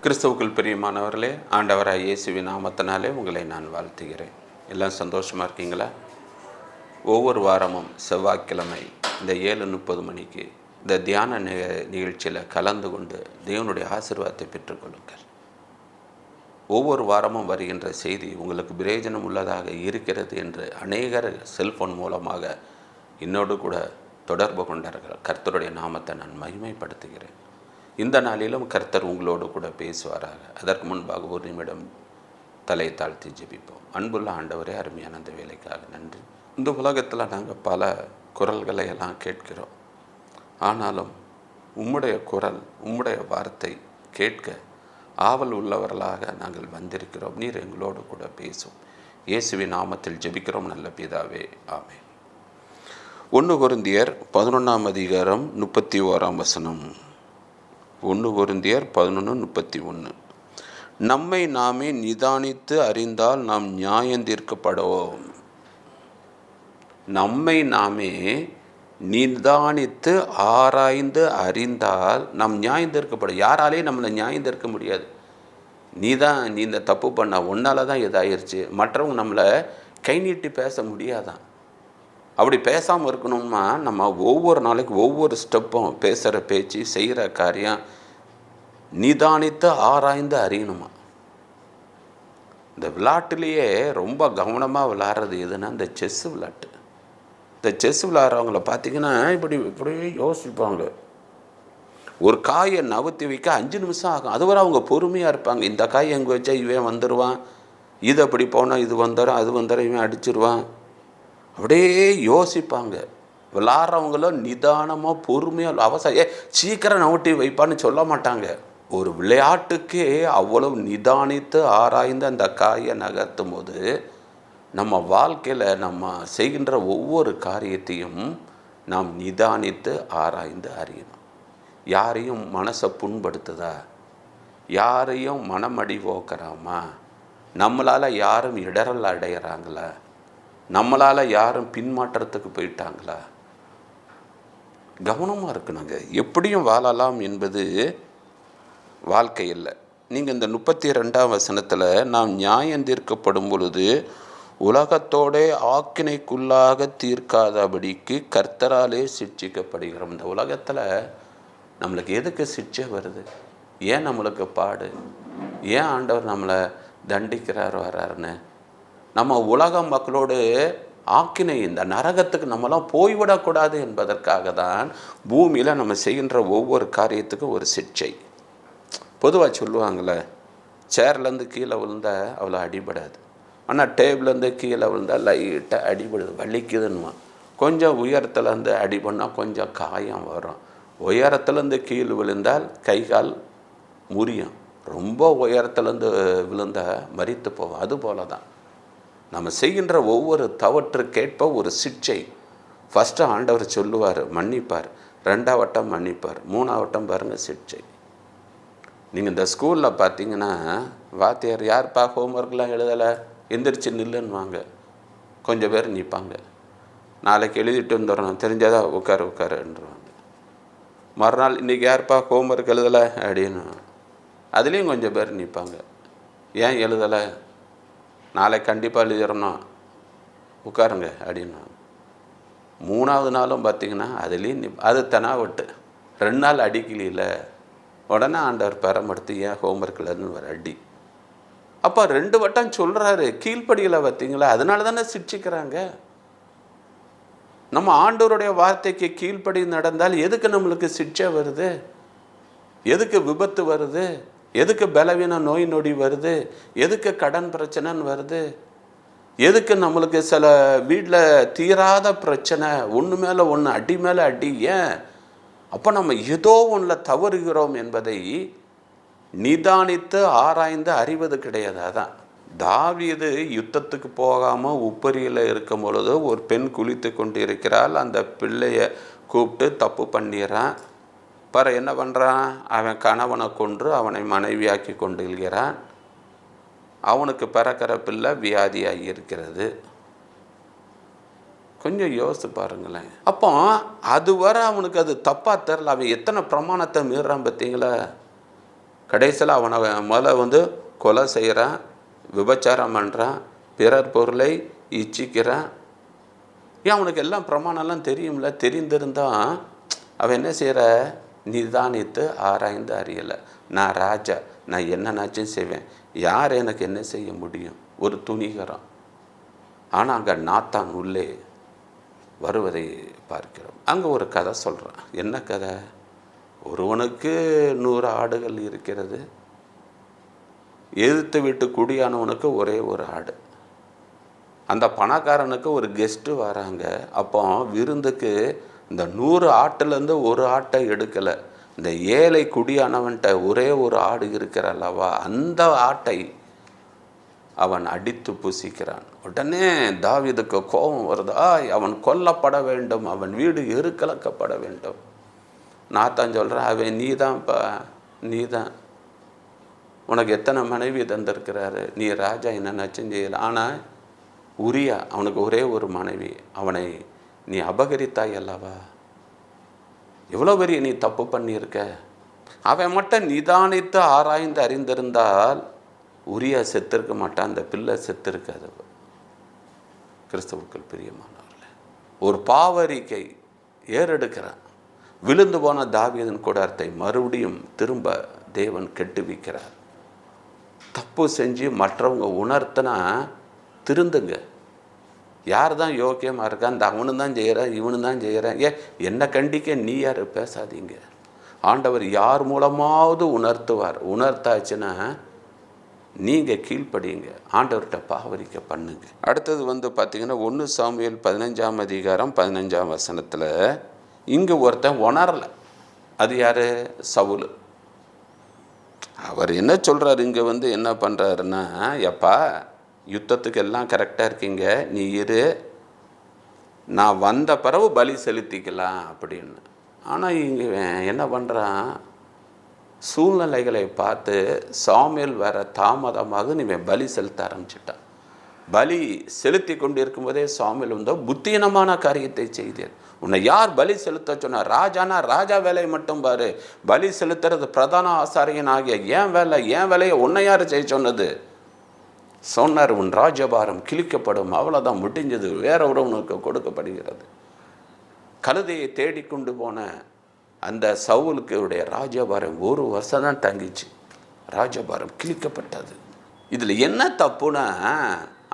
கிறிஸ்துவுக்குள் பிரியமானவர்களே, ஆண்டவராய் இயேசுவின் நாமத்தினாலே உங்களை நான் வாழ்த்துகிறேன். எல்லாம் சந்தோஷமாக இருக்கீங்களா? ஒவ்வொரு வாரமும் செவ்வாய்க்கிழமை இந்த 7:30 மணிக்கு இந்த தியான நிகழ்ச்சியில் கலந்து கொண்டு தேவனுடைய ஆசீர்வாதத்தை பெற்றுக்கொள்ளுங்கள். ஒவ்வொரு வாரமும் வருகின்ற செய்தி உங்களுக்கு பிரயோஜனம் உள்ளதாக இருக்கிறது என்று அநேகர் செல்ஃபோன் மூலமாக என்னோடு கூட தொடர்பு கொண்டார்கள். கர்த்தருடைய நாமத்தை நான் மகிமைப்படுத்துகிறேன். இந்த நாளிலும் கர்த்தர் உங்களோடு கூட பேசுவாராக. அதற்கு முன்பாக ஒரு நிமிடம் தலை தாழ்த்தி ஜெபிப்போம். அன்புள்ள ஆண்டவரே, அருமையான அந்த வேலைக்காக நன்றி. இந்த உலகத்தில் நாங்கள் பல குரல்களை எல்லாம் கேட்கிறோம். ஆனாலும் உம்முடைய குரல், உம்முடைய வார்த்தை கேட்க ஆவல் உள்ளவர்களாக நாங்கள் வந்திருக்கிறோம். நீர் எங்களோடு கூட பேசும். இயேசுவின் நாமத்தில் ஜெபிக்கிறோம் நல்ல பிதாவே, ஆமென். 1 கொரிந்தியர் 11:31. 1 கொரிந்தியர் 11:31. நம்மை நாமே நிதானித்து அறிந்தால் நாம் நியாயந்தீர்க்கப்படுவோம். நம்மை நாமே நிதானித்து ஆராய்ந்து அறிந்தால் நாம் நியாயந்தீர்க்கப்படும். யாராலேயும் நம்மளை நியாயந்தீர்க்க முடியாது. நீ இந்த தப்பு பண்ண, உன்னால தான் இதாயிருச்சு. மற்றவங்க நம்மளை கை நீட்டி பேச முடியாதான். அப்படி பேசாமல் இருக்கணும்னா நம்ம ஒவ்வொரு நாளைக்கு ஒவ்வொரு ஸ்டெப்பும் பேசுகிற பேச்சு, செய்கிற காரியம் நிதானித்து ஆராய்ந்து அறியணுமா. இந்த விளையாட்டுலேயே ரொம்ப கவனமாக விளையாடுறது எதுனா இந்த செஸ் விளையாட்டு. இந்த செஸ் விளையாடுறவங்கள பார்த்திங்கன்னா இப்படியே யோசிப்பாங்க. ஒரு காயை நவுத்தி வைக்க 5 நிமிஷம் ஆகும். அதுவரை அவங்க பொறுமையாக இருப்பாங்க. இந்த காயை எங்கே வச்சா இவன் வந்துடுவான், இது அப்படி போனால் இது வந்துடும், அது வந்துடும், இவன் அடிச்சிருவான். அப்படியே யோசிப்பாங்க. விளாட்றவங்களும் நிதானமாக பொறுமையாக சீக்கிரம் நவுட்டி வைப்பான்னு சொல்ல மாட்டாங்க. ஒரு விளையாட்டுக்கே அவ்வளவு நிதானித்து ஆராய்ந்து அந்த காயை நகர்த்தும் போது நம்ம வாழ்க்கையில் நம்ம செய்கின்ற ஒவ்வொரு காரியத்தையும் நாம் நிதானித்து ஆராய்ந்து அறியணும். யாரையும் மனசை புண்படுத்துதா, யாரையும் மனமடி போக்குறாமா, நம்மளால் யாரும் இடரல் அடைகிறாங்களா, நம்மளால் யாரும் பின்மாற்றத்துக்கு போயிட்டாங்களா, கவனமாக இருக்கணுங்க. எப்படியும் வாழலாம் என்பது வாழ்க்கை இல்லை. நீங்கள் இந்த 32ஆம் வசனத்தில் நாம் நியாயம் தீர்க்கப்படும் பொழுது உலகத்தோட ஆக்கினைக்குள்ளாக தீர்க்காதபடிக்கு கர்த்தராலே சிட்சிக்கப்படுகிறோம். இந்த உலகத்தில் நம்மளுக்கு எதுக்கு சிட்சை வருது? ஏன் நம்மளுக்கு பாடு? ஏன் ஆண்டவர் நம்மளை தண்டிக்கிறார் வர்றாருன்னு? நம்ம உலக மக்களோடு ஆக்கினை, இந்த நரகத்துக்கு நம்மளாம் போய்விடக்கூடாது என்பதற்காக தான் பூமியில் நம்ம செய்கின்ற ஒவ்வொரு காரியத்துக்கும் ஒரு சிட்சை. பொதுவாக சொல்லுவாங்களே, சேர்லேருந்து கீழே விழுந்தால் அவ்வளோ அடிபடாது, ஆனால் டேபிள்லேருந்து கீழே விழுந்தால் லைட்டாக அடிபடுது, வலிக்குதுன்னுவான். கொஞ்சம் உயரத்துலேருந்து அடி பண்ணால் கொஞ்சம் காயம் வரும். உயரத்துலேருந்து கீழே விழுந்தால் கை கால் முறியும். ரொம்ப உயரத்துலேருந்து விழுந்தால் மரித்து போவோம். அதுபோல தான் நம்ம செய்கின்ற ஒவ்வொரு தவற்றுக்கேற்ப ஒரு சிட்சை. ஃபஸ்ட்டு ஆண்டவர் சொல்லுவார், மன்னிப்பார். 2ஆம் வட்டம் மன்னிப்பார். 3ஆம் வட்டம் பாருங்கள் சிட்சை. நீங்கள் இந்த ஸ்கூலில் பார்த்தீங்கன்னா வாத்தியார், யார்ப்பா ஹோம்ஒர்க்லாம் எழுதலை, எந்திரிச்சு நில்லுன்னுவாங்க. கொஞ்சம் பேர் நிற்பாங்க. நாளைக்கு எழுதிட்டு வந்துடணும், தெரிஞ்சதா உட்காருன்றுவாங்க. மறுநாள் இன்றைக்கி யார்ப்பா ஹோம்ஒர்க் எழுதலை அப்படின்னு, அதுலேயும் கொஞ்சம் பேர் நிற்பாங்க. ஏன் எழுதலை, நாளைக்கு கண்டிப்பாக எழுதிடணும், உட்காருங்க அப்படின்னு. 3ஆவது நாளும் பார்த்திங்கன்னா அதுலேயும் அது தெனாவட்டு. 2 நாள் அடிக்கலையில் உடனே ஆண்டவர் பெறமடுத்து ஏன் ஹோம்ஒர்க் இல்லைன்னு ஒரு அடி. அப்போ 2 வட்டம் சொல்கிறாரு, கீழ்ப்படியில் பார்த்தீங்களா, அதனால தானே சிட்சிக்கிறாங்க. நம்ம ஆண்டவருடைய வார்த்தைக்கு கீழ்ப்படி நடந்தால் எதுக்கு நம்மளுக்கு சிட்சை வருது? எதுக்கு விபத்து வருது? எதுக்கு பலவீன நோய் நொடி வருது? எதுக்கு கடன் பிரச்சனைன்னு வருது? எதுக்கு நம்மளுக்கு சில வீட்டில் தீராத பிரச்சனை, ஒன்று மேலே ஒன்று, அடி மேலே அடி? ஏன்? அப்போ நம்ம ஏதோ ஒன்றில் தவறுகிறோம் என்பதை நிதானித்து ஆராய்ந்து அறிவது கிடையாது. அதான் தாவீது யுத்தத்துக்கு போகாமல் உப்பரியில் இருக்கும் பொழுது ஒரு பெண் குளித்து கொண்டு இருக்கிறாள். அந்த பிள்ளையை கூப்பிட்டு தப்பு பண்ணிடுறான். என்ன பண்ணுறான்? அவன் கணவனை கொன்று அவனை மனைவியாக்கி கொண்டு இருக்கிறான். அவனுக்கு பிறக்கிற பிள்ளை வியாதியாகி இருக்கிறது. கொஞ்சம் யோசித்து பாருங்களேன். அப்போ அதுவரை அவனுக்கு அது தப்பாக தெரில. அவன் எத்தனை பிரமாணத்தை மீறான் பார்த்தீங்களா? கடைசியில் அவனை முதல்ல கொலை செய்கிறான், விபச்சாரம் பண்ணுறான், பிறர் பொருளை இச்சிக்கிறான். ஏன் அவனுக்கு எல்லாம் பிரமாணம்லாம் தெரியும்ல, தெரிந்திருந்தான் அவன் என்ன செய்கிற, நிதானித்து ஆராய்ந்து அறியலை. நான் ராஜா, நான் என்னன்னாச்சும் செய்வேன், யார் எனக்கு என்ன செய்ய முடியும், ஒரு துணிகரம். ஆனால் அங்கே நாத்தான் உள்ளே வருவதை பார்க்கிறோம். அங்கே ஒரு கதை சொல்கிறான். என்ன கதை? ஒருவனுக்கு 100 ஆடுகள் இருக்கிறது, எதிர்த்து விட்டு குடியானவனுக்கு ஒரே ஒரு ஆடு. அந்த பணக்காரனுக்கு ஒரு கெஸ்ட்டு வராங்க. அப்போ விருந்துக்கு இந்த 100 ஆட்டிலேருந்து ஒரு ஆட்டை எடுக்கலை. இந்த ஏழை குடியானவன்கிட்ட ஒரே ஒரு ஆடு இருக்கிற அல்லவா, அந்த ஆட்டை அவன் அடித்து புசிக்கிறான். உடனே தாவீதுக்கு கோபம் வருது. அவன் கொல்லப்பட வேண்டும், அவன் வீடு எருக்கலக்கப்பட வேண்டும். நாத்தான் சொல்கிறான், அவன் நீதான்ப்பா, நீதான். உனக்கு எத்தனை மனைவி தந்திருக்கிறாரு, நீ ராஜா என்ன நச்சம் செய்யலை. ஆனால் உரியா அவனுக்கு ஒரே ஒரு மனைவி, அவனை நீ அபகரித்தாய் அல்லவா, எவ்வளோ பெரிய நீ தப்பு பண்ணியிருக்க. அவன் மட்டும் நிதானித்து ஆராய்ந்து அறிந்திருந்தால் உரியா செத்திருக்க மாட்டான், அந்த பிள்ளை செத்திருக்காது. கிறிஸ்துவுக்குள் பிரியமானவர்களே, ஒரு பாவரிக்கை ஏறெடுக்கிறான். விழுந்து போன தாவீதின் கூடாரத்தை மறுபடியும் திரும்ப தேவன் கெட்டுவிக்கிறார். தப்பு செஞ்சு மற்றவங்க உணர்த்தினா திருந்துங்க. யார் தான் யோக்கியமாக இருக்கா, அந்த அவனு தான் செய்கிறேன், இவனு தான் செய்கிறேன், என்னை கண்டிக்க நீ யார், பேசாதீங்க. ஆண்டவர் யார் மூலமாவது உணர்த்துவார். உணர்த்தாச்சுன்னா நீங்கள் கீழ்ப்படிங்க, ஆண்டவர்கிட்ட பாவரிக்க பண்ணுங்க. அடுத்தது பார்த்திங்கன்னா 1 சாமுவேல் 15ஆம் அதிகாரம் 15ஆம் வசனத்தில் இங்கே ஒருத்தன் உணரலை. அது யார்? சவுல். அவர் என்ன சொல்கிறார் இங்கே என்ன பண்ணுறாருன்னா, எப்பா யுத்தத்துக்கு எல்லாம் கரெக்டாக இருக்கீங்க, நீ இரு, நான் வந்த பிறகு பலி செலுத்திக்கலாம் அப்படின்னு. ஆனால் இங்கே என்ன பண்ணுறான், சூழ்நிலைகளை பார்த்து சாமுவேல் வர தாமதமாக நீ பலி செலுத்த ஆரம்பிச்சிட்டான். பலி செலுத்தி கொண்டு இருக்கும்போதே சாமுவேல் புத்தீனமான காரியத்தை செய்தேன். உன்னை யார் பலி செலுத்த சொன்னார்? ராஜானா ராஜா வேலையை மட்டும் பாரு, பலி செலுத்துறது பிரதான ஆசாரியன் ஆகிய ஏன் வேலையை உன்னை யார் செய்ய சொன்னது? சொன்னார், உன் ராஜபாரம் கிழிக்கப்படும், அவ்வளோதான், முடிஞ்சது, வேற ஒருவனுக்கு கொடுக்கப்படுகிறது. கழுதையை தேடிக்கொண்டு போன அந்த சவுலுக்கு உடைய ராஜபாரம் 1 வருஷம் தான் தங்கிச்சு. ராஜபாரம் கிழிக்கப்பட்டது. இதில் என்ன தப்புனா,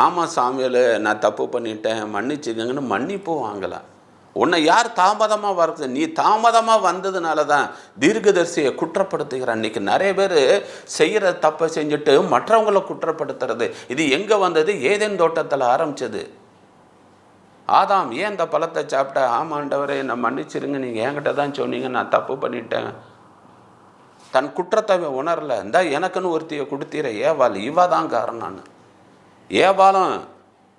ஆமாம் சாமியால் நான் தப்பு பண்ணிட்டேன், மன்னிச்சுக்கங்கன்னு மன்னிப்பு வாங்கலாம். உன்னை யார் தாமதமாக வருது? நீ தாமதமாக வந்ததுனால தான் தீர்க்கதரிசியை குற்றப்படுத்துகிறான். இன்றைக்கி நிறைய பேர் செய்கிற தப்பை செஞ்சுட்டு மற்றவங்களை குற்றப்படுத்துறது. இது எங்கே வந்தது? ஏதேன் தோட்டத்தில் ஆரம்பித்தது. ஆதாம் ஏன் இந்த பழத்தை சாப்பிட்டா? ஆமாண்டவரே நான் மன்னிச்சிருங்க, நீங்கள் என்கிட்ட தான் சொன்னீங்க, நான் தப்பு பண்ணிட்டேன். தன் குற்றத்தை உணரலை. இந்த எனக்குன்னு ஒருத்தியை கொடுத்தீர ஏவாள், இவா தான் காரணம்னு. ஏவாளும்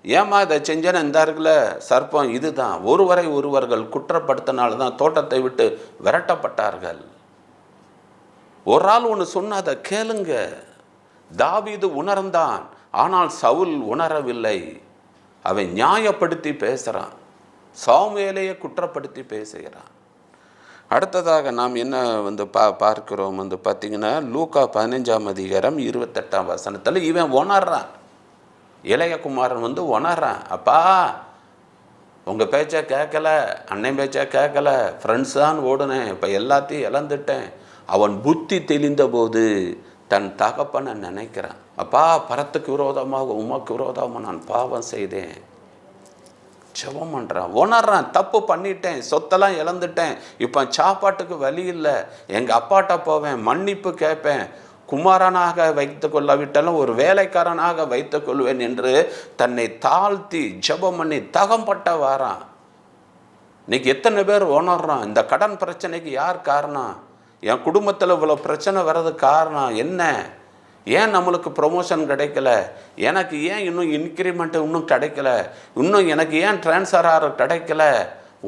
ஏமா இதை செஞ்சேன்னு இந்த இருக்குல்ல சர்ப்பம், இதுதான். ஒருவர்கள் குற்றப்படுத்தினால்தான் தோட்டத்தை விட்டு விரட்டப்பட்டார்கள். ஒரு ஆள் ஒன்று சொன்ன அதை கேளுங்க. தாவீது உணர்ந்தான், ஆனால் சவுல் உணரவில்லை. அவன் நியாயப்படுத்தி பேசுகிறான், சாமுவேலையே குற்றப்படுத்தி பேசுகிறான். அடுத்ததாக நாம் என்ன பார்க்கிறோம் பார்த்திங்கன்னா, லூக்கா 15ஆம் அதிகாரம் 28ஆம் வசனத்தில் இவன் உணர்றான். இளையகுமாரன் உணர்றான், அப்பா உங்கள் பேச்சை கேட்கல, அண்ணன் பேச்சை கேட்கல, ஃப்ரெண்ட்ஸ் தான் ஓடுனேன், இப்போ எல்லாத்தையும் இழந்துட்டேன். அவன் புத்தி தெளிந்த போது தன் தகப்பனை நினைக்கிறான். அப்பா பரத்துக்கு விரோதமாக உமக்கு விரோதமாக நான் பாவம் செய்தேன். ஜெபம் பண்ணுறான், உணர்றான், தப்பு பண்ணிட்டேன், சொத்தெல்லாம் இழந்துட்டேன், இப்போ சாப்பாட்டுக்கு வழி இல்லை, எங்கள் அப்பாட்ட போவேன், மன்னிப்பு கேட்பேன், குமாரனாக வைத்து கொள்ளாவிட்டாலும் ஒரு வேலைக்காரனாக வைத்து கொள்வேன் என்று தன்னை தாழ்த்தி ஜெபம் பண்ணி தகம்பட்ட வாரான். இன்னைக்கு எத்தனை பேர் உணர்றான், இந்த கடன் பிரச்சனைக்கு யார் காரணம்? என் குடும்பத்தில் இவ்வளோ பிரச்சனை வர்றது காரணம் என்ன? ஏன் நம்மளுக்கு ப்ரொமோஷன் கிடைக்கல? எனக்கு ஏன் இன்னும் இன்க்ரிமெண்ட்டு இன்னும் கிடைக்கல? இன்னும் எனக்கு ஏன் ட்ரான்ஸ்ஃபர் ஆகிற கிடைக்கல?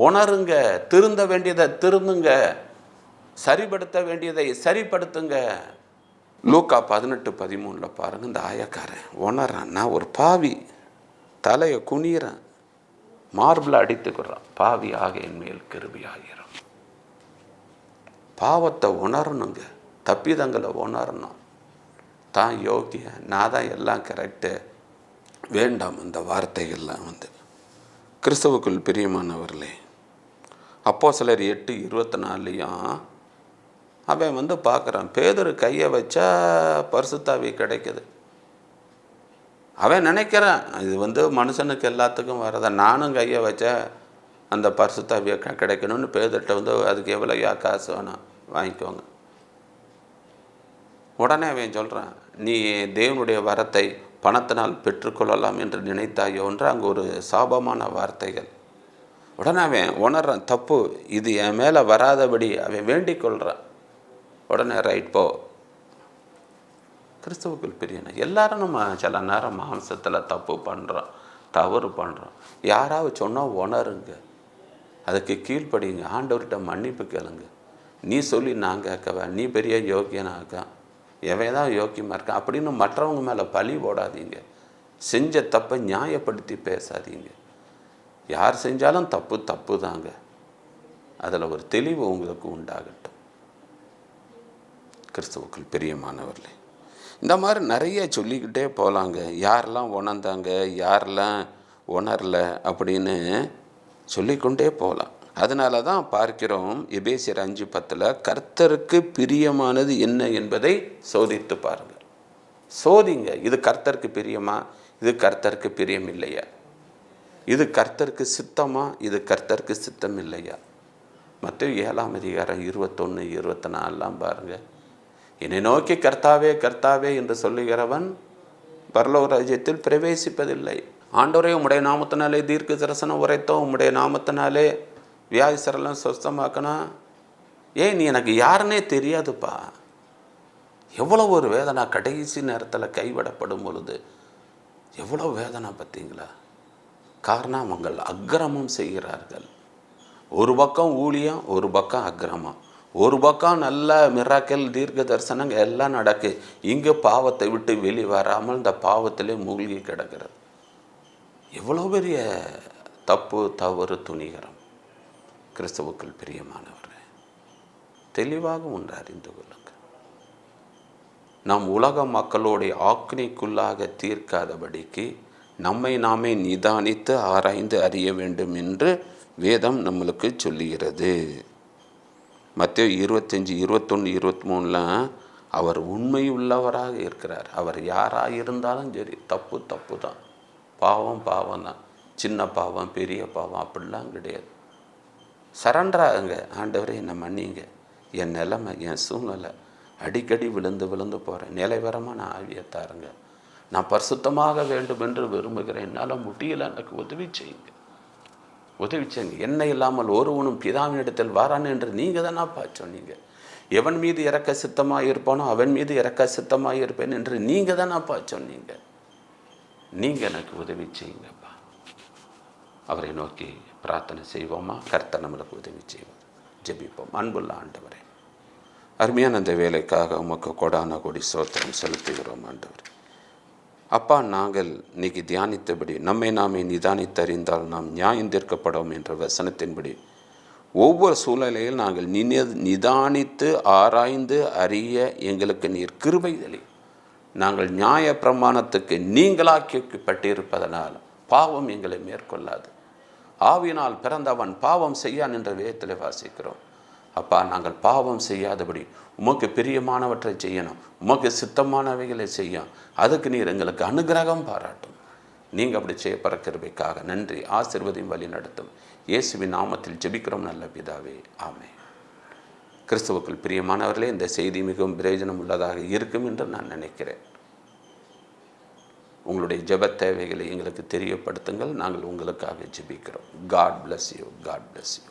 உணருங்க, திருந்த வேண்டியதை திருந்துங்க, சரிப்படுத்த வேண்டியதை சரிப்படுத்துங்க. லூக்கா 18:13 பாருங்க, இந்த ஆயக்காரன் உணர்றான், நான் ஒரு பாவி, தலையை குனிறான், மார்பில் அடித்துக்கிறான், பாவி ஆக என் மேல் கிருபையாயிரும். பாவத்தை உணரணுங்க. தப்பிதங்களை உணரணும். தான் யோகிய, நான் தான் எல்லாம் கரெக்டு, வேண்டாம் அந்த வார்த்தைகள்லாம் கிறிஸ்துவுக்குள் பிரியமானவர்களே, அப்போஸ்தலர் 8:24 அவன் பார்க்குறான், பேதுரு கையை வச்சா பரிசுத்தாவி கிடைக்குது. அவன் நினைக்கிறான் இது மனுஷனுக்கு எல்லாத்துக்கும் வரதா, நானும் கையை வச்சா அந்த பரிசுத்தாவியை கிடைக்கணும்னு பேதுருட்ட அதுக்கு எவ்வளோயா காசு வேணாம் வாங்கிக்கோங்க. உடனே அவன் சொல்கிறான், நீ தேவனுடைய வரத்தை பணத்தினால் பெற்றுக்கொள்ளலாம் என்று நினைத்தாயோ என்று அங்கே ஒரு சாபமான வார்த்தைகள். உடனே அவன் உணர்றான், தப்பு, இது என் மேலே வராதபடி அவன் வேண்டிக் கொள்கிறான். உடனே ரைட் போ. கிறிஸ்துவுக்குள் பிரியன எல்லாரும் நம்ம சில நேரம் மாம்சத்தில் தப்பு பண்ணுறோம், தவறு பண்ணுறோம். யாராவது சொன்னால் உணருங்க, அதுக்கு கீழ்ப்படிங்க, ஆண்டவர்கிட்ட மன்னிப்பு கேளுங்க. நீ சொல்லி நான் கேட்கவா, நீ பெரிய யோக்கியனாக்க, எவன் தான் யோக்கியமாக இருக்கான் அப்படின்னு மற்றவங்க மேலே பழி போடாதீங்க. செஞ்ச தப்பை நியாயப்படுத்தி பேசாதீங்க. யார் செஞ்சாலும் தப்பு தப்பு தாங்க. அதில் ஒரு தெளிவு உங்களுக்கு உண்டாகட்டும். கிறிஸ்துவுக்குள் பிரியமானவர்களே, இந்த மாதிரி நிறைய சொல்லிக்கிட்டே போகலாங்க. யாரெல்லாம் உணர்ந்தாங்க, யாரெல்லாம் உணரல அப்படின்னு சொல்லிக்கொண்டே போகலாம். அதனால தான் பார்க்கிறோம் எபேசியர் 5:10 கர்த்தருக்கு பிரியமானது என்ன என்பதை சோதித்து பாருங்கள். சோதிங்க, இது கர்த்தருக்கு பிரியமா, இது கர்த்தருக்கு பிரியம் இல்லையா, இது கர்த்தருக்கு சித்தமா, இது கர்த்தருக்கு சித்தம் இல்லையா. மத்தேயு 7:21-24 பாருங்கள். என்னை நோக்கி கர்த்தாவே கர்த்தாவே என்று சொல்லுகிறவன் பரலோக ராஜ்யத்தில் பிரவேசிப்பதில்லை. ஆண்டவரே, உம்முடைய நாமத்தினாலே தீர்க்க தரிசனம் உரைத்தோம், உம்முடைய நாமத்தினாலே வியாதிசரெல்லாம் சுத்தமாக்கணும். ஏன் நீ எனக்கு யாருன்னே தெரியாதுப்பா. எவ்வளோ ஒரு வேதனை, கடைசி நேரத்தில் கைவிடப்படும் பொழுது எவ்வளோ வேதனை பார்த்தீங்களா. காரணம் அவங்கள் அக்கிரமம் செய்கிறார்கள். ஒரு பக்கம் ஊழியம், ஒரு பக்கம் அக்கிரமம், ஒரு பக்கம் நல்ல மிராக்கல் தீர்க்க தரிசனங்க எல்லாம் நடக்கு. இங்கே பாவத்தை விட்டு வெளி வராமல் இந்த பாவத்திலே மூழ்கி கிடக்கிறது. எவ்வளோ பெரிய தப்பு, தவறு, துணிகரம். கிறிஸ்துவுக்குள் பிரியமானவர், தெளிவாக ஒன்று அறிந்து கொள்ளுங்கள். நாம் உலக மக்களுடைய ஆக்கினைக்குள்ளாக தீர்க்காதபடிக்கு நம்மை நாமே நிதானித்து ஆராய்ந்து அறிய வேண்டும் என்று வேதம் நம்மளுக்கு சொல்லுகிறது. மத்தேயு 25:21-23 அவர் உண்மை உள்ளவராக இருக்கிறார். அவர் யாராக இருந்தாலும் சரி, தப்பு தப்பு தான், பாவம் பாவம் தான், சின்ன பாவம் பெரிய பாவம் அப்படிலாம் கிடையாது. சரண்டராகுங்க. ஆண்டவரே என்னை மன்னிங்க, என் நிலைமை, என் சூழ்நிலை, அடிக்கடி விழுந்து விழுந்து போகிறேன், நிலைவரமாக நான் ஆவியை தாருங்க, நான் பரிசுத்தமாக வேண்டும் என்று விரும்புகிறேன், என்னால் முடியல, எனக்கு உதவி செய்யுங்க, உதவி செய்யுங்க. என்ன இல்லாமல் ஒருவனும் பிதாவினிடத்தில் வாரான் என்று நீங்கள் தானப்பா சொன்னீங்க. எவன் மீது இறக்க சித்தமாக இருப்பானோ அவன் மீது இறக்க சித்தமாக இருப்பேன் என்று நீங்கள் தானப்பா சொன்னீங்க. நீங்கள் எனக்கு உதவி செய்யுங்கப்பா. அவரை நோக்கி பிரார்த்தனை செய்வோமா? கர்த்தர் நம்மளுக்கு உதவி செய்வோம். ஜெபிப்போம். அன்புள்ள ஆண்டவரே, அருமையான அந்த வேலைக்காக உமக்கு கொடான கொடி ஸ்தோத்திரம் செலுத்துகிறோம் ஆண்டவர். அப்பா, நாங்கள் இன்னைக்கு தியானித்தபடி நம்மை நாமே நிதானித்தறிந்தால் நாம் நியாயம் தீர்க்கப்படும் என்ற வசனத்தின்படி ஒவ்வொரு சூழ்நிலையில் நாங்கள் நிதானித்து ஆராய்ந்து அறிய எங்களுக்கு நீர் கிருபை தளி. நாங்கள் நியாய பிரமாணத்துக்கு நீங்களாக்கப்பட்டிருப்பதனால் பாவம் எங்களை மேற்கொள்ளாது. ஆவியினால் பிறந்தவன் பாவம் செய்யான் என்ற வேதத்தில் வாசிக்கிறோம். அப்பா, நாங்கள் பாவம் செய்யாதபடி உமக்கு பிரியமானவற்றை செய்யணும், உமக்கு சித்தமானவைகளை செய்யும். அதுக்கு நீர் எங்களுக்கு அனுகிரகம் பாராட்டும். நீங்கள் அப்படி செய்ய கிருபைக்காக நன்றி. ஆசீர்வதியும் வழி நடத்தும். இயேசுவின் நாமத்தில் ஜெபிக்கிறோம் நல்ல பிதாவே, ஆமென். கிறிஸ்துவுக்குள் பிரியமானவர்களே, இந்த செய்தி மிகவும் பிரயோஜனம் உள்ளதாக இருக்கும் என்று நான் நினைக்கிறேன். உங்களுடைய ஜெப தேவைகளை எங்களுக்கு தெரியப்படுத்துங்கள். நாங்கள் உங்களுக்காக ஜெபிக்கிறோம். God bless you. God bless you.